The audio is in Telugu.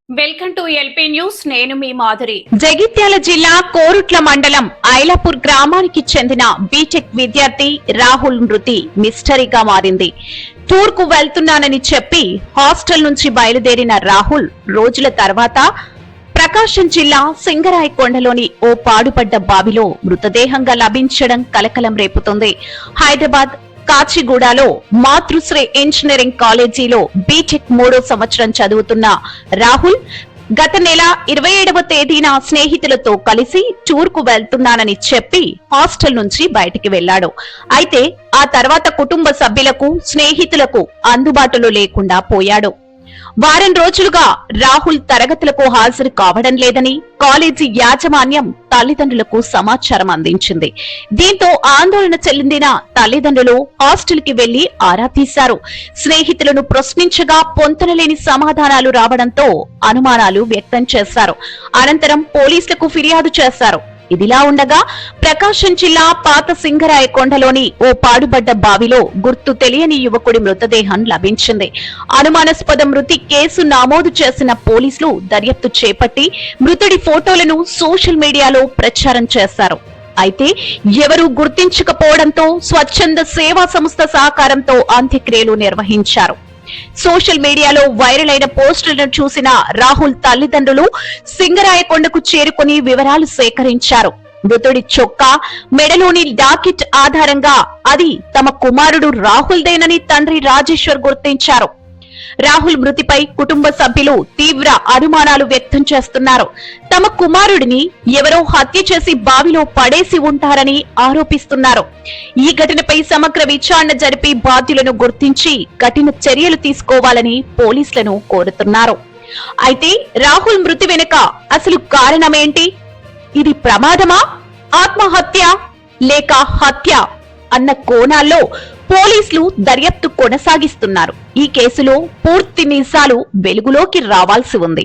Welcome to LP news. నేను మీ మాధురి. జగిత్యాల జిల్లా కోరుట్ల మండలం ఐలాపూర్ గ్రామానికి చెందిన బీటెక్ విద్యార్థి రాహుల్ మృతి మిస్టరీగా మారింది. టూర్ కు వెళ్తున్నానని చెప్పి హాస్టల్ నుంచి బయలుదేరిన రాహుల్ రోజుల తర్వాత ప్రకాశం జిల్లా సింగరాయకొండలోని ఓ పాడుపడ్డ బావిలో మృతదేహంగా లభించడం కలకలం రేపుతోంది. హైదరాబాద్ కాచిగూడలో మాతృశ్రీ ఇంజనీరింగ్ కాలేజీలో బీటెక్ 3వ సంవత్సరం చదువుతున్న రాహుల్ గత నెల 27వ తేదీన స్నేహితులతో కలిసి టూర్ కు వెళ్తున్నానని చెప్పి హాస్టల్ నుంచి బయటికి వెళ్లాడు. అయితే ఆ తర్వాత కుటుంబ సభ్యులకు స్నేహితులకు అందుబాటులో లేకుండా పోయాడు. వారం రోజులుగా రాహుల్ తరగతులకు హాజరు కావడం లేదని కాలేజీ యాజమాన్యం తల్లిదండ్రులకు సమాచారం అందించింది. దీంతో ఆందోళన చెందిన తల్లిదండ్రులు హాస్టల్ కి వెళ్లి ఆరా తీశారు. స్నేహితులను ప్రశ్నించగా పొంతనలేని సమాధానాలు రావడంతో అనుమానాలు వ్యక్తం చేశారు. అనంతరం పోలీసులకు ఫిర్యాదు చేశారు. ఇదిలా ఉండగా ప్రకాశం జిల్లా పాత సింగరాయకొండలోని ఓ పాడుబడ్డ బావిలో గుర్తు తెలియని యువకుడి మృతదేహం లభించింది. అనుమానాస్పద మృతి కేసు నమోదు చేసిన పోలీసులు దర్యాప్తు చేపట్టి మృతుడి ఫోటోలను సోషల్ మీడియాలో ప్రచారం చేశారు. అయితే ఎవరూ గుర్తించకపోవడంతో స్వచ్ఛంద సేవా సంస్థ సహకారంతో అంత్యక్రియలు నిర్వహించారు. సోషల్ మీడియాలో వైరల్ అయిన పోస్టులను చూసిన రాహుల్ తల్లిదండ్రులు సింగరాయకొండకు చేరుకుని వివరాలు సేకరించారు. మృతుడి చొక్కా, మెడలోని డాకెట్ ఆధారంగా అది తమ కుమారుడు రాహుల్దేనని తండ్రి రాజేశ్వర్ గుర్తించారు. రాహుల్ మృతిపై కుటుంబ సభ్యులు తీవ్ర అనుమానాలు వ్యక్తం చేస్తున్నారు. తమ కుమారుడిని ఎవరో హత్య చేసి బావిలో పడేసి ఉంటారని ఆరోపిస్తున్నారు. ఈ ఘటనపై సమగ్ర విచారణ జరిపి బాధ్యులను గుర్తించి కఠిన చర్యలు తీసుకోవాలని పోలీసులను కోరుతున్నారు. అయితే రాహుల్ మృతి వెనుక అసలు కారణమేంటి? ఇది ప్రమాదమా, ఆత్మహత్య లేక హత్య అన్న కోణాల్లో పోలీసులు దర్యాప్తు కొనసాగిస్తున్నారు. ఈ కేసులో పూర్తి నిజాలు వెలుగులోకి రావాల్సి ఉంది.